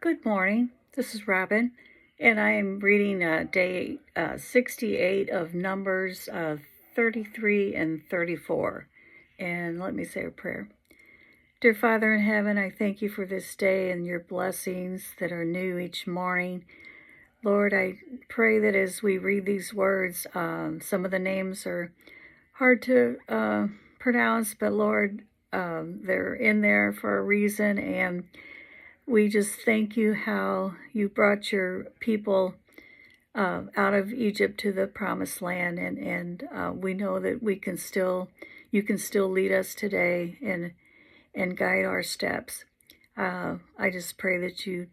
Good morning. This is Robin, and I am reading day 68 of Numbers 33 and 34. And let me say a prayer. Dear Father in heaven, I thank you for this day and your blessings that are new each morning. Lord, I pray that as we read these words, some of the names are hard to pronounce, but Lord, they're in there for a reason, and we just thank you how you brought your people out of Egypt to the promised land, and we know that you can still lead us today and guide our steps. I just pray that you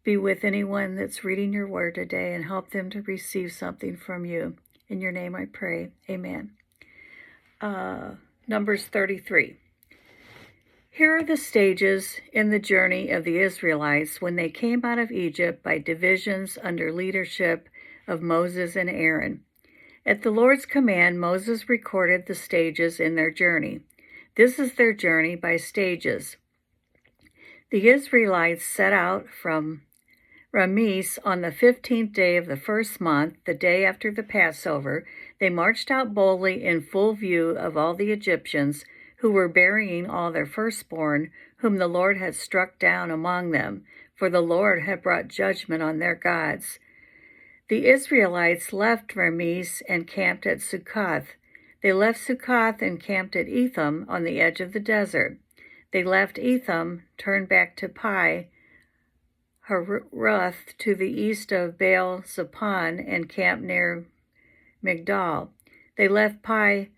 be with anyone that's reading your word today and help them to receive something from you. In your name I pray, amen. Numbers 33. Here are the stages in the journey of the Israelites when they came out of Egypt by divisions under leadership of Moses and Aaron. At the Lord's command, Moses recorded the stages in their journey. This is their journey by stages. The Israelites set out from Rameses on the 15th day of the first month, the day after the Passover. They marched out boldly in full view of all the Egyptians, who were burying all their firstborn, whom the Lord had struck down among them, for the Lord had brought judgment on their gods. The Israelites left Rameses and camped at Succoth. They left Succoth and camped at Etham on the edge of the desert. They left Etham, turned back to Pi Haroth to the east of Baal Zepon, and camped near Migdal. They left Pi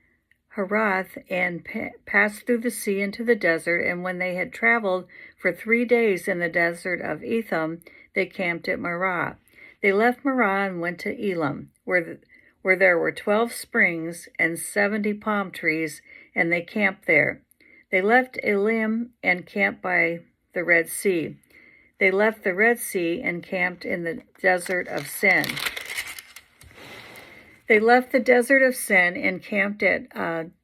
Haroth and passed through the sea into the desert, and when they had traveled for 3 days in the desert of Etham, they camped at Marah. They left Marah and went to Elim, where there were 12 springs and 70 palm trees, and they camped there. They left Elim and camped by the Red Sea. They left the Red Sea and camped in the desert of Sin. They left the desert of Sin and camped at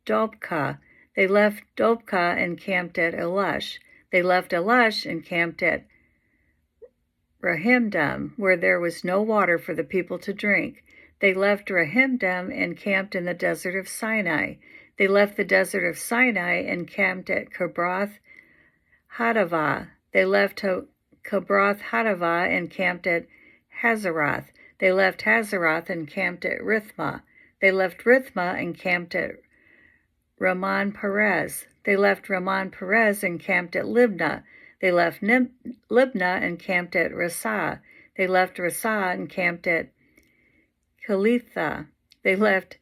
Dobka. They left Dobka and camped at Elush. They left Elush and camped at Rahimdam, where there was no water for the people to drink. They left Rahimdam and camped in the desert of Sinai. They left the desert of Sinai and camped at Kibroth Hattaavah. They left Kibroth Hattaavah and camped at Hazeroth. They left Hazeroth and camped at Rithmah. They left Rithmah and camped at Ramon Perez. They left Ramon Perez and camped at Libnah. They left Libnah and camped at Rasah. They left Rasah and camped at Kalitha. They left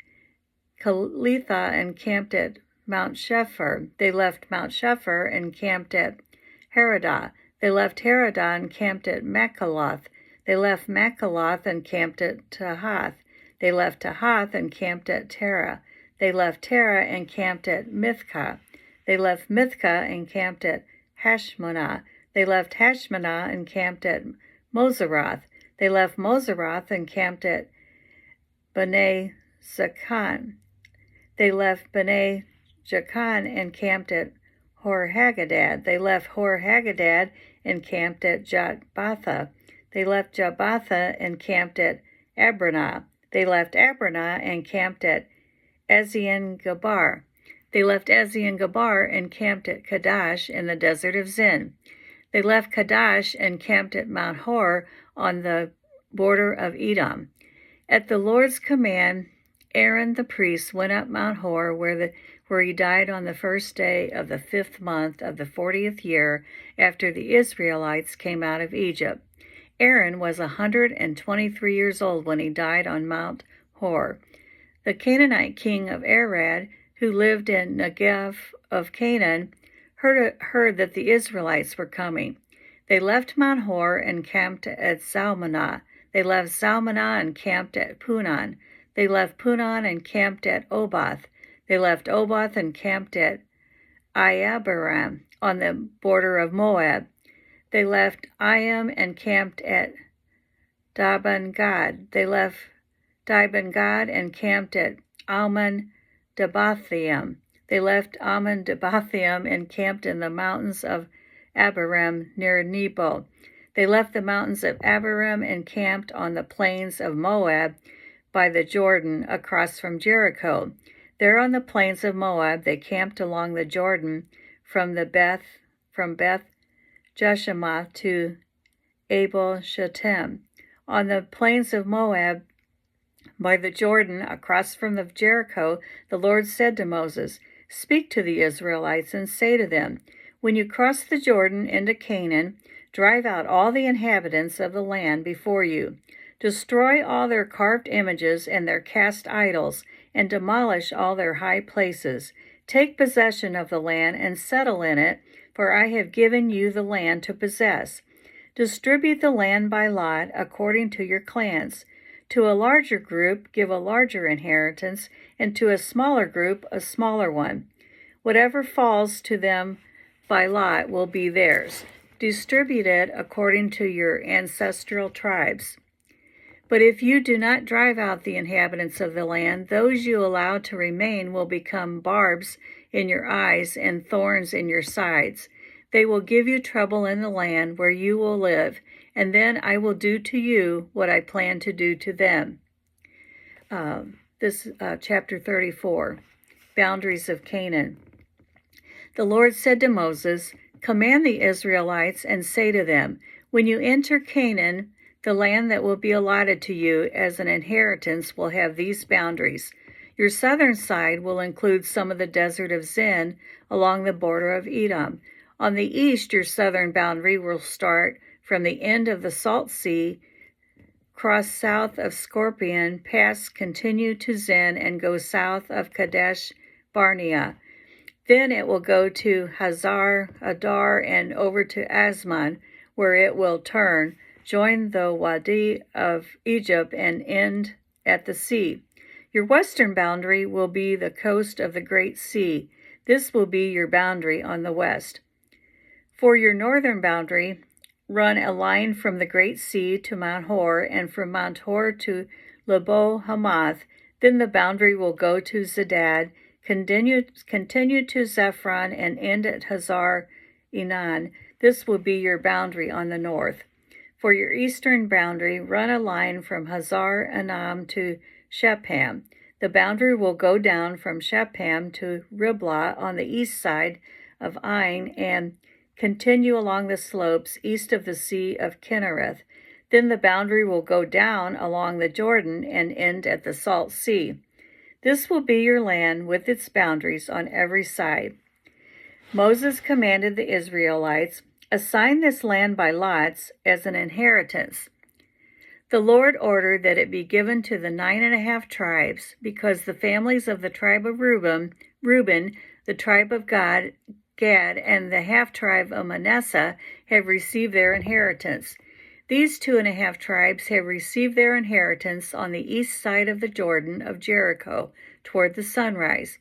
Kalitha and camped at Mount Shephar. They left Mount Shephar and camped at Haradah. They left Haradah and camped at Makaloth. They left Makaloth and camped at Tahath. They left Tahath and camped at Terah. They left Terah and camped at Mithkah. They left Mithkah and camped at Hashmonah. They left Hashmonah and camped at Moseroth. They left Moseroth and camped at Bnei Zakan. They left Bnei Jakan and camped at Hor Hagadad. They left Hor Hagadad and camped at Jotbatha. They left Jotbatha and camped at Abranah. They left Abranah and camped at Ezion-Geber. They left Ezion-Geber and camped at Kadesh in the desert of Zin. They left Kadesh and camped at Mount Hor on the border of Edom. At the Lord's command, Aaron the priest went up Mount Hor, where he died on the first day of the 5th month of the 40th year after the Israelites came out of Egypt. Aaron was 123 years old when he died on Mount Hor. The Canaanite king of Arad, who lived in Negev of Canaan, heard that the Israelites were coming. They left Mount Hor and camped at Zalmunna. They left Zalmunna and camped at Punon. They left Punon and camped at Oboth. They left Oboth and camped at Iabaram on the border of Moab. They left Iam and camped at Daban-Gad. They left Daban-Gad and camped at Almon Debathaim. They left Almon Debathaim and camped in the mountains of Abarim near Nebo. They left the mountains of Abarim and camped on the plains of Moab by the Jordan across from Jericho. There on the plains of Moab they camped along the Jordan from Beth Jeshimoth to Abel Shittim. On the plains of Moab by the Jordan across from the Jericho, the Lord said to Moses, "Speak to the Israelites and say to them, when you cross the Jordan into Canaan, drive out all the inhabitants of the land before you. Destroy all their carved images and their cast idols, and demolish all their high places. Take possession of the land and settle in it, for I have given you the land to possess. Distribute the land by lot according to your clans. To a larger group give a larger inheritance, and to a smaller group a smaller one. Whatever falls to them by lot will be theirs. Distribute it according to your ancestral tribes. But if you do not drive out the inhabitants of the land, those you allow to remain will become barbs in your eyes and thorns in your sides. They will give you trouble in the land where you will live, and then I will do to you what I plan to do to them." Chapter 34, Boundaries of Canaan. The Lord said to Moses, "Command the Israelites and say to them, when you enter Canaan, the land that will be allotted to you as an inheritance will have these boundaries. Your southern side will include some of the desert of Zin along the border of Edom. On the east, your southern boundary will start from the end of the Salt Sea, cross south of Scorpion, continue to Zin, and go south of Kadesh Barnea. Then it will go to Hazar Adar and over to Asman, where it will turn, join the Wadi of Egypt, and end at the sea. Your western boundary will be the coast of the Great Sea. This will be your boundary on the west. For your northern boundary, run a line from the Great Sea to Mount Hor, and from Mount Hor to Lebo Hamath. Then the boundary will go to Zedad, continue to Zephron, and end at Hazar Enan. This will be your boundary on the north. For your eastern boundary, run a line from Hazar Anam to Shepham. The boundary will go down from Shepham to Riblah on the east side of Ain, and continue along the slopes east of the Sea of Kinnereth. Then the boundary will go down along the Jordan and end at the Salt Sea. This will be your land with its boundaries on every side." Moses commanded the Israelites, "Assign this land by lots as an inheritance." The Lord ordered that it be given to the 9.5 tribes, because the families of the tribe of Reuben, the tribe of Gad, and the half-tribe of Manasseh have received their inheritance. These 2.5 tribes have received their inheritance on the east side of the Jordan of Jericho, toward the sunrise.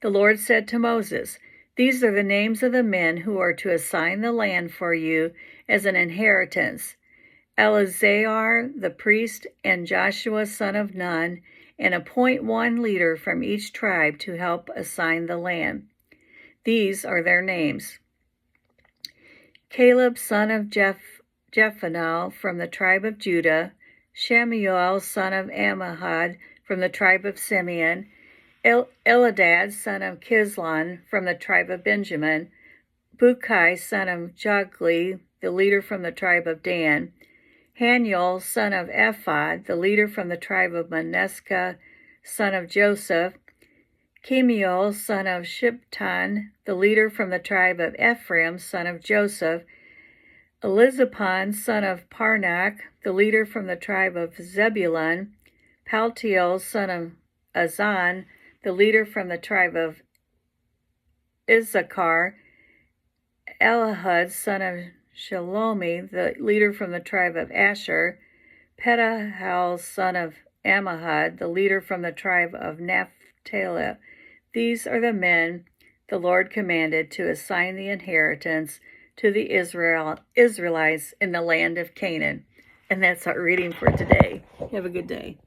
The Lord said to Moses, "These are the names of the men who are to assign the land for you as an inheritance: Eleazar the priest and Joshua son of Nun, and appoint one leader from each tribe to help assign the land. These are their names: Caleb son of Jephunneh from the tribe of Judah, Shemuel son of Ammihud from the tribe of Simeon, Eldad son of Kislon from the tribe of Benjamin, Bukai son of Jogli, the leader from the tribe of Dan, Haniel son of Ephod, the leader from the tribe of Manasseh, son of Joseph, Chemiel son of Shiptan, the leader from the tribe of Ephraim, son of Joseph, Elizaphan son of Parnak, the leader from the tribe of Zebulun, Paltiel son of Azan, the leader from the tribe of Issachar, Elihud son of Shalomi, the leader from the tribe of Asher, Pedahel son of Ammihud, the leader from the tribe of Naphtali. These are the men the Lord commanded to assign the inheritance to the Israelites in the land of Canaan. And that's our reading for today. Have a good day.